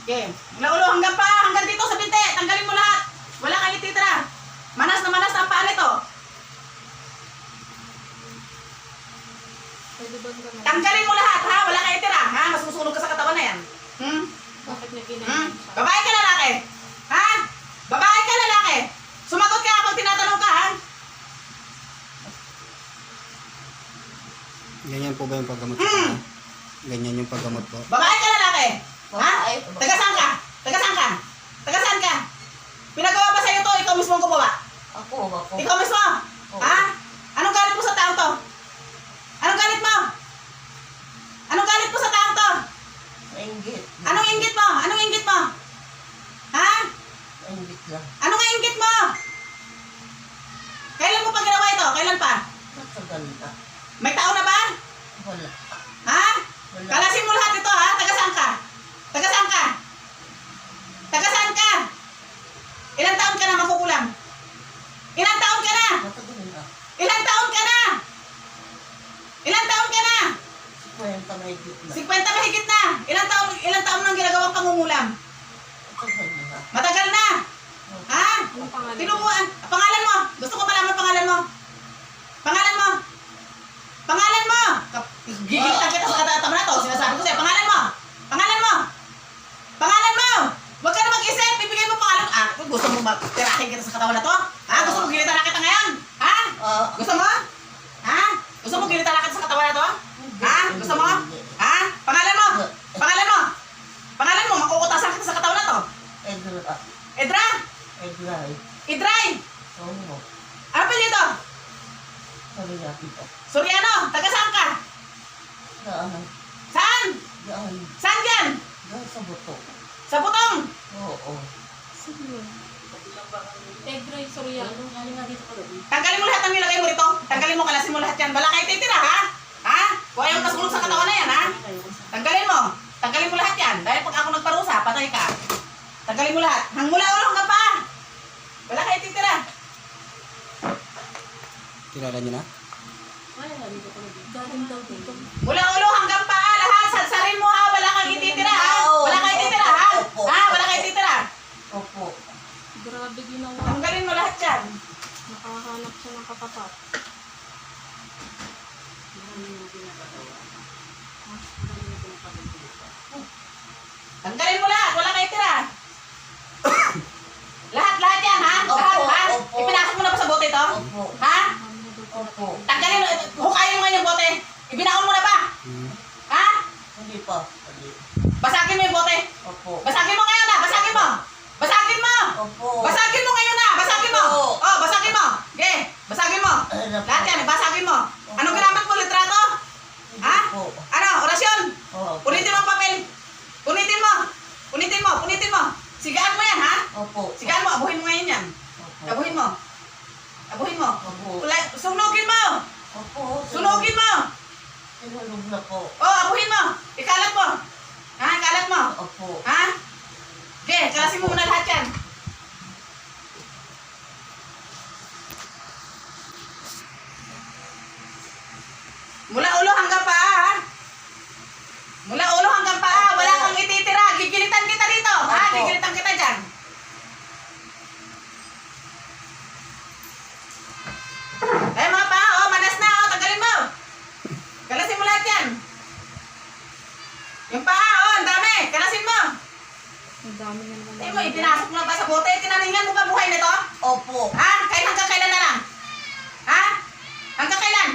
Okay. Mula ulo hanggang pa, hanggang dito sa binte. Tanggalin mo lahat. Wala kang ititira. Manas na manas ang paa nito. Tanggalin mo lahat, ha? Wala kang itira, ha? Masusunog ka sa katawan na yan. Bakit na ginagawa? Babae ka lalaki? Ha? Babae ka lalaki? Sumagot ka pag tinatanong ka, ha? Ganyan po ba yung paggamot sa kanya? Ganyan yung paggamot po. Babae ka lalaki? Ha? Babae. Taga saan ka? Taga saan ka? Taga saan ka? Pinagawa ba sa'yo to? Ikaw mismo ang gumawa? Ako. Ikaw mismo? Oo. Ha? Anong galit mo sa taong to? Anong galit mo? Anong galit mo sa taong to? Maingit. Anong inggit mo? Anong inggit mo? Ha? Maingit lang. Ano nga inggit mo? Kailan mo pa ginawa ito? Kailan pa? Matagal na. May taon na ba? Wala. Ha? Wala. Kalasin mo lahat ito, ha? Taga saan ka? Taga saan ka? Taga saan ka? Ilang taon ka na makukulang? Ilang taon ka na? Matagal na. Ilang taon ka na? Ilang taon ka na? 50 mahigit na. 50 mahigit na. Ilang taon nang ginagawang pangungulam? Matagal na. Matagal na. Ha? Ano pangalan? Tinubuan. Pangalan mo. Gusto ko malaman pangalan mo. Pangalan mo. Pangalan mo. Gigilitan kita sa katatama na to. Sinasabi ko sa'yo. Pangalan mo. Pangalan mo. Pangalan mo. Huwag ka na mag-isip. Bibigay mo pangalan. Gusto mo tirahin kita sa katawan na to? Ha? Gusto mo gilitan na kita ngayon? Ha? Gusto mo? Ha? Gusto mo gilitan na kita sa katawan na to? Ha? Gusto mo? Ha? Pangalan mo. Pangalan mo. Pangalan mo. Makukutasan kita sa katawan na to. Edra. Edra. Edray. Idray. Oo. Ano pa dito? Sabi niya kita. Soriano. Taga saan ka? Daan. Saan? Daan. Saan yan? Daan sa buto. Sa Butong. Oo. Egray Soriano. Tanggalin mo lahat ng nilagay mo rito. Tanggalin mo, kalasin mo lahat yan. Wala kayo titira, ha? Ha? Kung ayaw kasulong sa katawan na yan, ha? Tanggalin mo. Tanggalin mo lahat yan. Dahil pag ako nagparusa, patay ka. Tanggalin mo lahat. Mula ulo hanggang paa. Wala kayo titira. Kilala niyo na? Galing daw dito. Mula ulo hanggang paa. Lahat. Salsarin mo, ha? Wala kang ititira, ha? Wala kayo titira, ha? Ha? Wala kayo titira. Opo. Grabe ginawa. Tanggalin mo lahat yan. Nakahanap siya ng katapat. Tanggalin mo lahat. Wala kayo tira. Lahat yan, ha? Opo, Lahat, ha? opo. Ipinasok mo na ba sa bote ito? Opo. Ha? Opo. Tanggalin mo. Hukayin mo nga yung bote. Ibinaon mo na ba? Ha? Hindi pa. Hindi. Basagin mo yung bote. Opo. Basagin mo ngayon na. Basagin mo. Basagin mo. Opo. Basagin mo ngayon na. Basagin mo. Opo. Oh, basagin mo. Okay. Basagin mo. Lahat yan. Basagin mo. Anong ginamit mo? Litrato? Ha? Opo. Ano? Orasyon? Opo. Punitin mo ang papel. Punitin mo. Punitin mo. Punitin mo. Sigaan mo yan, ha? Opo. Sigaan mo. Abuhin mo ngayon yan. Opo. Abuhin mo. Abuhin mo. Opo. Sunugin mo. Opo. Sunugin mo. Sinulog na po. Oh, abuhin mo. Ikalat mo. Ha? Ikalat mo. Opo. Ha? Okay, kalasin mo muna lahat yan. Mula ulo hanggang paa, ha? Mula ulo hanggang paa, wala kang ititira. Gigilitan kita dito, ha? Opo. Gigilitan kita dyan. Eh, mga paa, oh, manas na, oh, tanggalin mo. Kalasin mo lahat yan. Yung paa, oh, ang dami. Kalasin mo. Ang dami na naman. Eh mo, ipinasok mo na ba sa bote? Tinaningan mo ba buhay nito? Opo. Ha? Hanggang kailan na lang? Ha? Hanggang kailan?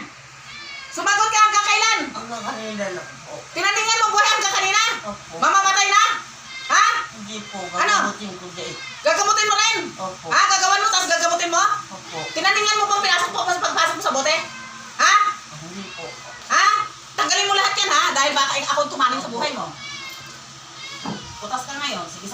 Sumagot ka hanggang kailan? Hanggang kanina lang po. Tinaningan mo buhay hanggang kanina? Opo. Mamamatay na? Ha? Hindi po. Ano? Gagamutin ko din. Gagamutin mo rin? Opo. Ha? Gagawan mo tapos gagamutin mo? Opo. Tinaningan mo bang pinasok mo pagpasok mo sa bote? Ha? Hindi po. Ha? Tanggalin mo lahat yan, ha? Dahil baka ako tumaning sa buhay mo. Putas ka ngayon. Sige.